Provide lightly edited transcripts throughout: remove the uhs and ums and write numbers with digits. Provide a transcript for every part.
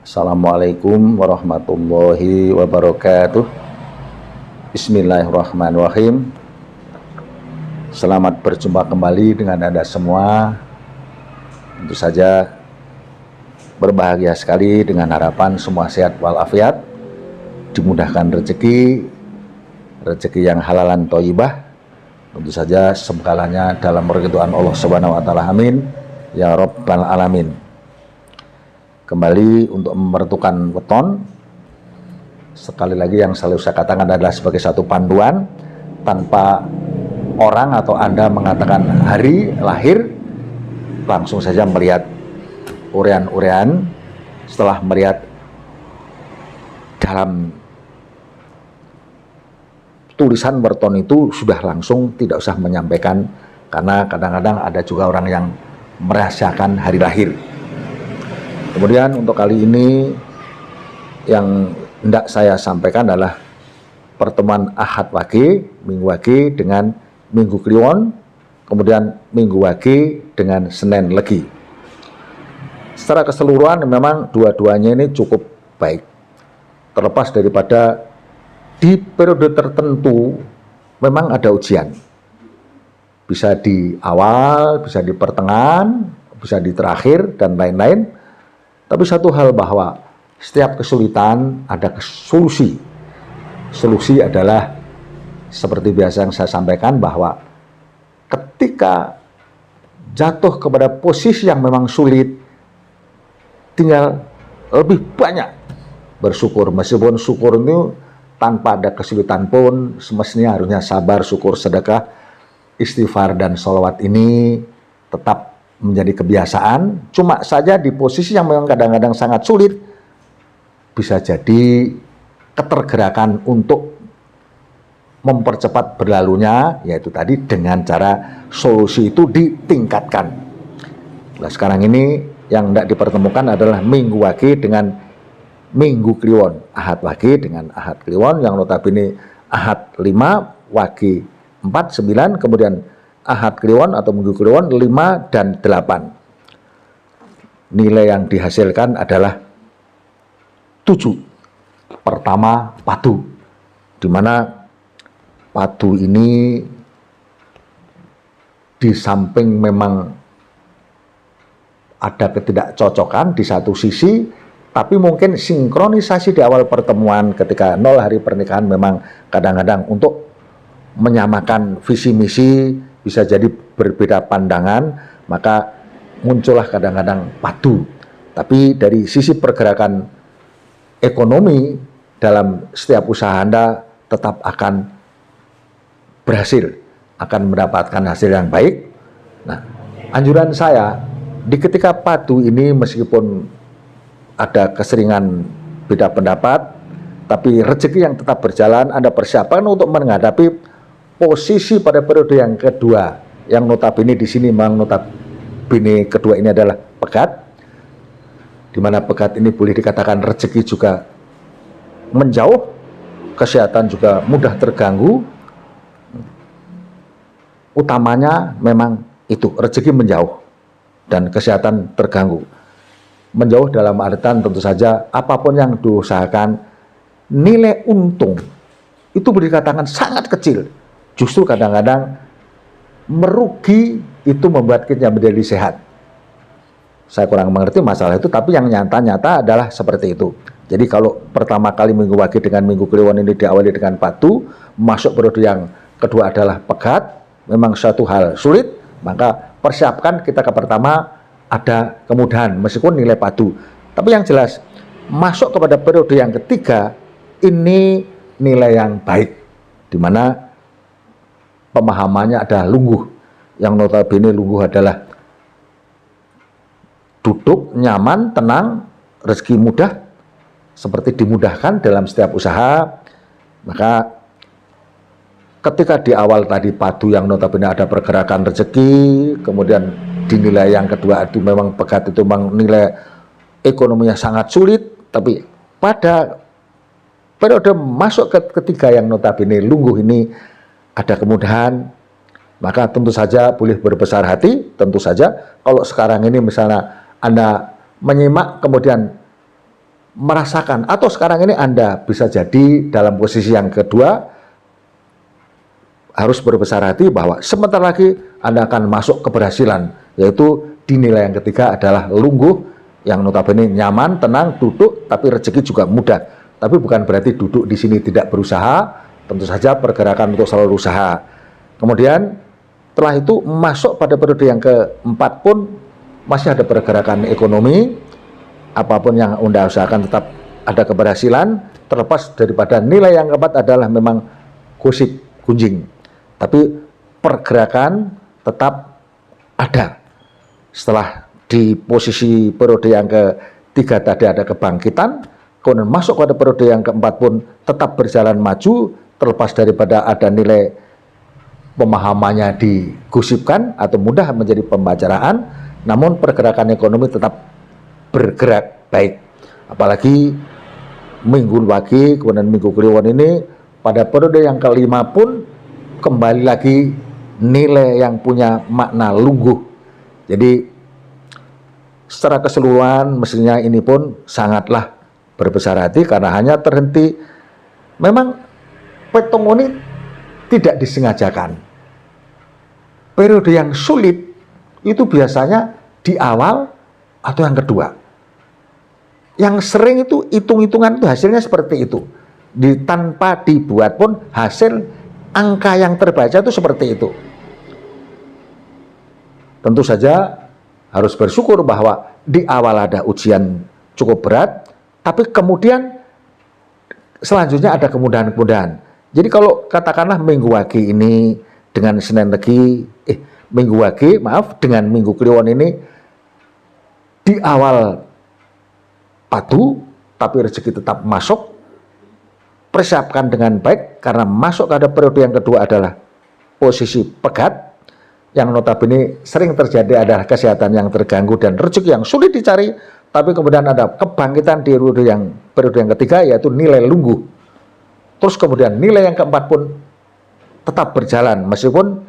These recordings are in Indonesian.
Assalamualaikum warahmatullahi wabarakatuh. Bismillahirrahmanirrahim. Selamat berjumpa kembali dengan Anda semua. Tentu saja berbahagia sekali dengan harapan semua sehat walafiat, dimudahkan rezeki yang halalan thayyibah. Tentu saja segalanya dalam keridhaan Allah Subhanahu wa taala. Amin ya rabbal alamin. Kembali untuk memertukan weton, sekali lagi yang selalu saya katakan adalah sebagai satu panduan. Tanpa orang atau Anda mengatakan hari lahir, langsung saja melihat urean-urean. Setelah melihat dalam tulisan weton itu sudah langsung tidak usah menyampaikan, karena kadang-kadang ada juga orang yang merahasiakan hari lahir. Kemudian untuk kali ini yang hendak saya sampaikan adalah pertemuan Ahad Wage, Minggu Wage dengan Minggu Kliwon, kemudian Minggu Wage dengan Senin Legi. Secara keseluruhan memang dua-duanya ini cukup baik. Terlepas daripada di periode tertentu memang ada ujian. Bisa di awal, bisa di pertengahan, bisa di terakhir, dan lain-lain. Tapi satu hal bahwa setiap kesulitan ada solusi. Solusi adalah seperti biasa yang saya sampaikan, bahwa ketika jatuh kepada posisi yang memang sulit, tinggal lebih banyak bersyukur. Meskipun syukur itu tanpa ada kesulitan pun semestinya harusnya sabar, syukur, sedekah, istighfar, dan sholawat ini tetap menjadi kebiasaan. Cuma saja di posisi yang memang kadang-kadang sangat sulit, bisa jadi ketergerakan untuk mempercepat berlalunya, yaitu tadi dengan cara solusi itu ditingkatkan. Nah, sekarang ini yang tidak dipertemukan adalah Minggu Wage dengan Minggu Kliwon, Ahad Wage dengan Ahad Kliwon, yang notabene Ahad 5, Wage 4, 9, kemudian Ahad Kliwon atau Minggu Kliwon 5 dan 8. Nilai yang dihasilkan adalah 7. Pertama, padu, di mana padu ini di samping memang ada ketidakcocokan di satu sisi, tapi mungkin sinkronisasi di awal pertemuan ketika 0 hari pernikahan memang kadang-kadang untuk menyamakan visi misi, bisa jadi berbeda pandangan, maka muncullah kadang-kadang padu. Tapi dari sisi pergerakan ekonomi dalam setiap usaha Anda tetap akan berhasil, akan mendapatkan hasil yang baik. Nah, anjuran saya di ketika padu ini, meskipun ada keseringan beda pendapat, tapi rezeki yang tetap berjalan, Anda persiapkan untuk menghadapi posisi pada periode yang kedua, yang notabene di sini memang notabene kedua ini adalah pegat, di mana pegat ini boleh dikatakan rezeki juga menjauh, kesehatan juga mudah terganggu. Utamanya memang itu, rezeki menjauh dan kesehatan terganggu. Menjauh dalam artian tentu saja apapun yang diusahakan, nilai untung itu boleh dikatakan sangat kecil. Justru kadang-kadang merugi itu membuat kita menjadi sehat. Saya kurang mengerti masalah itu, tapi yang nyata-nyata adalah seperti itu. Jadi kalau pertama kali Minggu Wage dengan Minggu Kliwon ini diawali dengan padu, masuk periode yang kedua adalah pegat, memang suatu hal sulit, maka persiapkan kita ke pertama ada kemudahan meskipun nilai padu. Tapi yang jelas masuk kepada periode yang ketiga ini nilai yang baik, di mana pemahamannya adalah lungguh, yang notabene lungguh adalah duduk nyaman, tenang, rezeki mudah, seperti dimudahkan dalam setiap usaha. Maka ketika di awal tadi padu yang notabene ada pergerakan rezeki, kemudian dinilai yang kedua itu memang pegat, itu memang nilai ekonominya sangat sulit, tapi pada periode masuk ke ketiga yang notabene lungguh ini ada kemudahan, maka tentu saja boleh berbesar hati. Tentu saja kalau sekarang ini misalnya Anda menyimak kemudian merasakan, atau sekarang ini Anda bisa jadi dalam posisi yang kedua, harus berbesar hati bahwa sebentar lagi Anda akan masuk keberhasilan, yaitu di nilai yang ketiga adalah lungguh, yang notabene nyaman, tenang, duduk, tapi rezeki juga mudah. Tapi bukan berarti duduk di sini tidak berusaha, tentu saja pergerakan untuk selalu usaha. Kemudian setelah itu masuk pada periode yang keempat pun masih ada pergerakan ekonomi, apapun yang Anda usahakan tetap ada keberhasilan, terlepas daripada nilai yang keempat adalah memang gosip, gunjing. Tapi pergerakan tetap ada. Setelah di posisi periode yang ketiga tadi ada kebangkitan, kemudian masuk pada periode yang keempat pun tetap berjalan maju, terlepas daripada ada nilai pemahamannya digosipkan atau mudah menjadi pembicaraan, namun pergerakan ekonomi tetap bergerak baik. Apalagi minggu Wage, kemudian minggu Kliwon ini pada periode yang kelima pun kembali lagi nilai yang punya makna lungguh. Jadi secara keseluruhan mestinya ini pun sangatlah berbesar hati, karena hanya terhenti, memang petong ini tidak disengajakan. Periode yang sulit itu biasanya di awal atau yang kedua. Yang sering itu hitung-hitungan itu hasilnya seperti itu. Tanpa dibuat pun hasil angka yang terbaca itu seperti itu. Tentu saja harus bersyukur bahwa di awal ada ujian cukup berat, tapi kemudian selanjutnya ada kemudahan-kemudahan. Jadi kalau katakanlah minggu Wage ini dengan Senin Legi, minggu Wage, maaf, dengan minggu Kliwon ini di awal patuh, tapi rezeki tetap masuk, persiapkan dengan baik, karena masuk pada periode yang kedua adalah posisi pegat, yang notabene sering terjadi adalah kesehatan yang terganggu dan rezeki yang sulit dicari, tapi kemudian ada kebangkitan di periode yang ketiga, yaitu nilai lungguh. Terus kemudian nilai yang keempat pun tetap berjalan, meskipun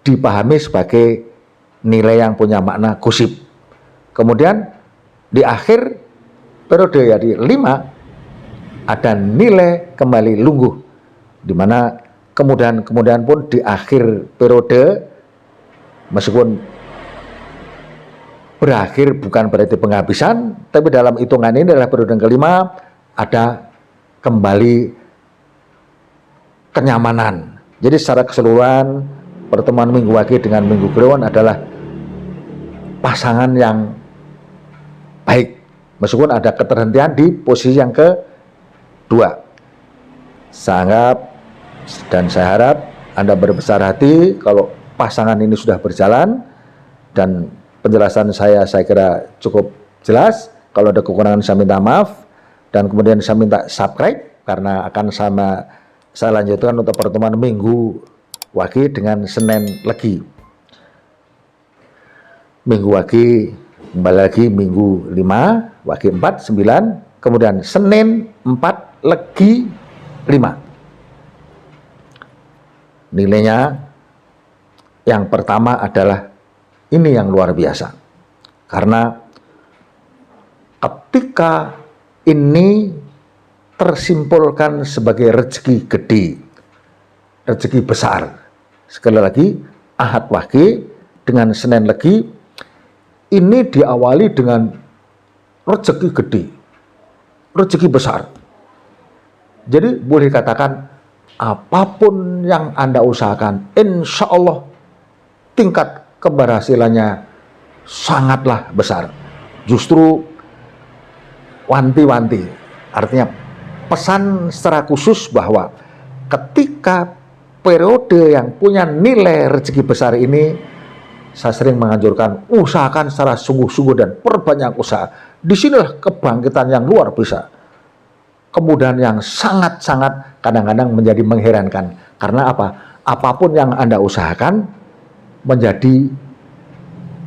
dipahami sebagai nilai yang punya makna gosip. Kemudian di akhir periode ya di 5 ada nilai kembali lungguh, di mana kemudahan pun di akhir periode, meskipun berakhir bukan berarti penghabisan, tapi dalam hitungan ini adalah periode yang kelima ada kembali kenyamanan. Jadi secara keseluruhan pertemuan minggu Wage dengan minggu Kliwon adalah pasangan yang baik, meskipun ada keterhentian di posisi yang kedua. Saya anggap dan saya harap Anda berbesar hati kalau pasangan ini sudah berjalan, dan penjelasan saya kira cukup jelas. Kalau ada kekurangan saya minta maaf, dan kemudian saya minta subscribe, karena akan saya lanjutkan untuk pertemuan minggu Wage dengan Senin Legi. Minggu Wage kembali lagi minggu 5, Wage 4, 9, kemudian Senin 4, Legi 5. Nilainya yang pertama adalah ini yang luar biasa, karena ketika ini tersimpulkan sebagai rezeki gede, rezeki besar. Sekali lagi, Ahad Wage dengan Senin Legi ini diawali dengan rezeki gede, rezeki besar. Jadi boleh katakan apapun yang Anda usahakan, insya Allah tingkat keberhasilannya sangatlah besar. Justru wanti-wanti, artinya pesan secara khusus bahwa ketika periode yang punya nilai rezeki besar ini, saya sering menganjurkan usahakan secara sungguh-sungguh dan perbanyak usaha. Disinilah kebangkitan yang luar biasa, kemudahan yang sangat-sangat kadang-kadang menjadi mengherankan. Karena apa? Apapun yang Anda usahakan menjadi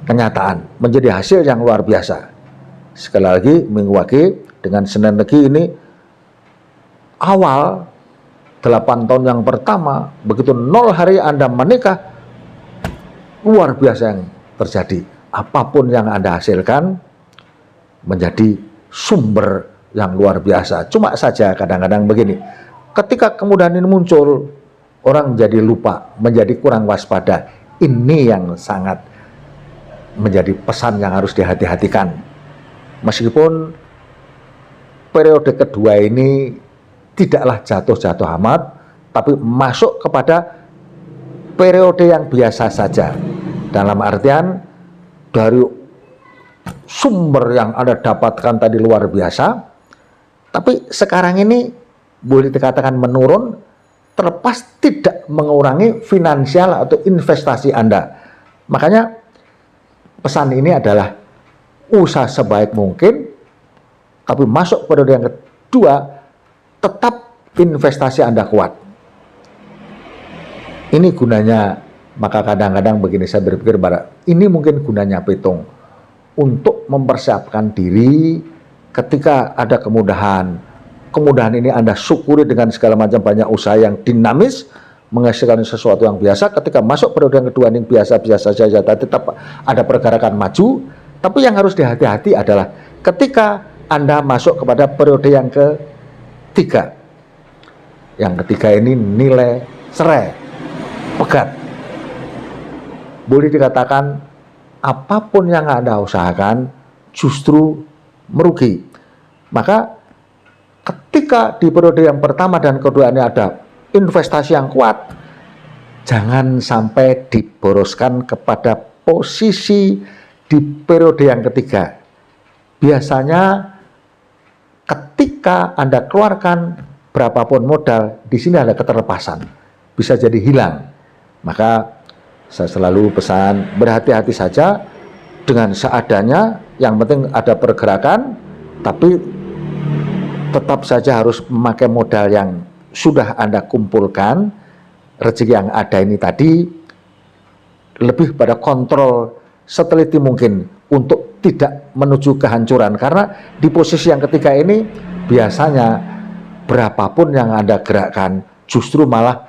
kenyataan, menjadi hasil yang luar biasa. Sekali lagi, minggu Wage dengan Senin Legi ini awal 8 tahun yang pertama, begitu 0 hari Anda menikah, luar biasa yang terjadi. Apapun yang Anda hasilkan menjadi sumber yang luar biasa. Cuma saja kadang-kadang begini, ketika kemudahan ini muncul, orang jadi lupa, menjadi kurang waspada. Ini yang sangat menjadi pesan yang harus dihati-hatikan. Meskipun periode kedua ini tidaklah jatuh-jatuh amat, tapi masuk kepada periode yang biasa saja. Dalam artian dari sumber yang Anda dapatkan tadi luar biasa, tapi sekarang ini boleh dikatakan menurun, terlepas tidak mengurangi finansial atau investasi Anda. Makanya pesan ini adalah usaha sebaik mungkin, tapi masuk periode yang kedua tetap investasi Anda kuat. Ini gunanya, maka kadang-kadang begini saya berpikir pada ini mungkin gunanya Pitung untuk mempersiapkan diri ketika ada kemudahan. Kemudahan ini Anda syukuri dengan segala macam banyak usaha yang dinamis, menghasilkan sesuatu yang biasa. Ketika masuk periode yang kedua ini biasa-biasa saja, tetap ada pergerakan maju. Tapi yang harus dihati-hati adalah ketika Anda masuk kepada periode yang ketiga. Yang ketiga ini nilai cerai, pegat. Boleh dikatakan apapun yang Anda usahakan justru merugi. Maka ketika di periode yang pertama dan kedua ini ada investasi yang kuat, jangan sampai diboroskan kepada posisi di periode yang ketiga. Biasanya ketika Anda keluarkan berapapun modal, di sini ada keterlepasan, bisa jadi hilang. Maka saya selalu pesan berhati-hati saja dengan seadanya, yang penting ada pergerakan, tapi tetap saja harus memakai modal yang sudah Anda kumpulkan. Rezeki yang ada ini tadi lebih pada kontrol seteliti mungkin untuk tidak menuju kehancuran, karena di posisi yang ketiga ini biasanya berapapun yang Anda gerakkan justru malah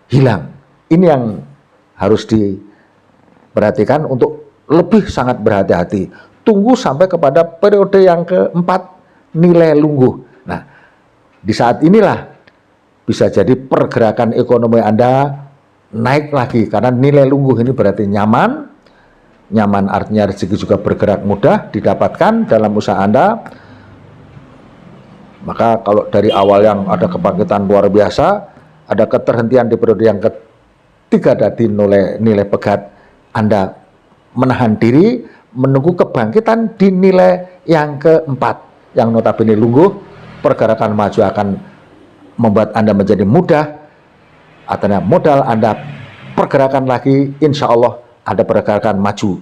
hilang. Ini yang harus diperhatikan untuk lebih sangat berhati-hati. Tunggu sampai kepada periode yang keempat, nilai lungguh. Nah, di saat inilah bisa jadi pergerakan ekonomi Anda naik lagi, karena nilai lungguh ini berarti nyaman. Nyaman artinya rezeki juga bergerak mudah didapatkan dalam usaha Anda. Maka kalau dari awal yang ada kebangkitan luar biasa, ada keterhentian di periode yang ketiga tadi nilai pegat, Anda menahan diri menunggu kebangkitan di nilai yang keempat, yang notabene lungguh. Pergerakan maju akan membuat Anda menjadi mudah. Artinya modal Anda pergerakan lagi, insya Allah ada pergerakan maju.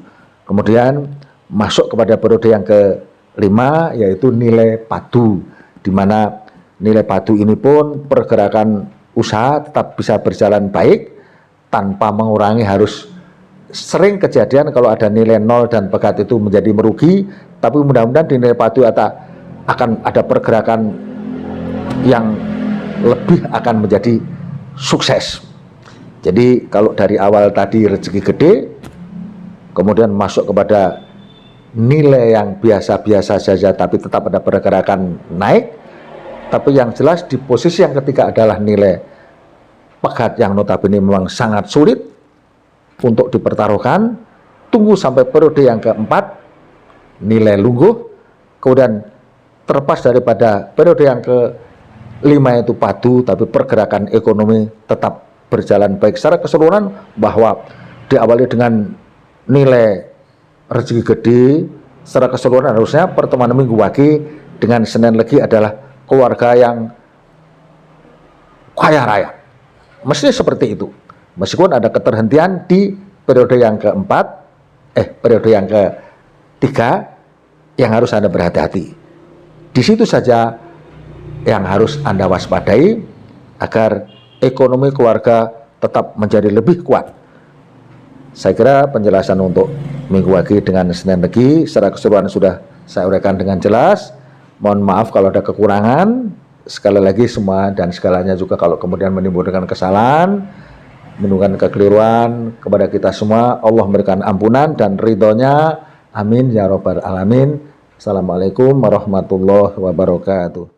Kemudian masuk kepada periode yang kelima, yaitu nilai padu, di mana nilai padu ini pun pergerakan usaha tetap bisa berjalan baik tanpa mengurangi. Harus sering kejadian kalau ada nilai nol dan pegat itu menjadi merugi, tapi mudah-mudahan di nilai padu akan ada pergerakan yang lebih akan menjadi sukses. Jadi kalau dari awal tadi rezeki gede, kemudian masuk kepada nilai yang biasa-biasa saja tapi tetap ada pergerakan naik, tapi yang jelas di posisi yang ketiga adalah nilai pegat yang notabene memang sangat sulit untuk dipertaruhkan. Tunggu sampai periode yang keempat, nilai lungguh. Kemudian terlepas daripada periode yang kelima itu padu, tapi pergerakan ekonomi tetap berjalan baik secara keseluruhan, bahwa diawali dengan nilai rezeki gede secara keseluruhan. Harusnya pertemuan minggu wage dengan Senin Legi adalah keluarga yang kaya raya, mestinya seperti itu. Meskipun ada keterhentian di periode yang keempat, periode yang ketiga, yang harus Anda berhati-hati. Di situ saja yang harus Anda waspadai agar ekonomi keluarga tetap menjadi lebih kuat. Saya kira penjelasan untuk minggu wage dengan Senin Legi secara keseluruhan sudah saya uraikan dengan jelas. Mohon maaf kalau ada kekurangan. Sekali lagi semua dan segalanya juga kalau kemudian menimbulkan kesalahan, menimbulkan kekeliruan kepada kita semua, Allah memberikan ampunan dan ridhonya. Amin ya robbal alamin. Assalamualaikum warahmatullahi wabarakatuh.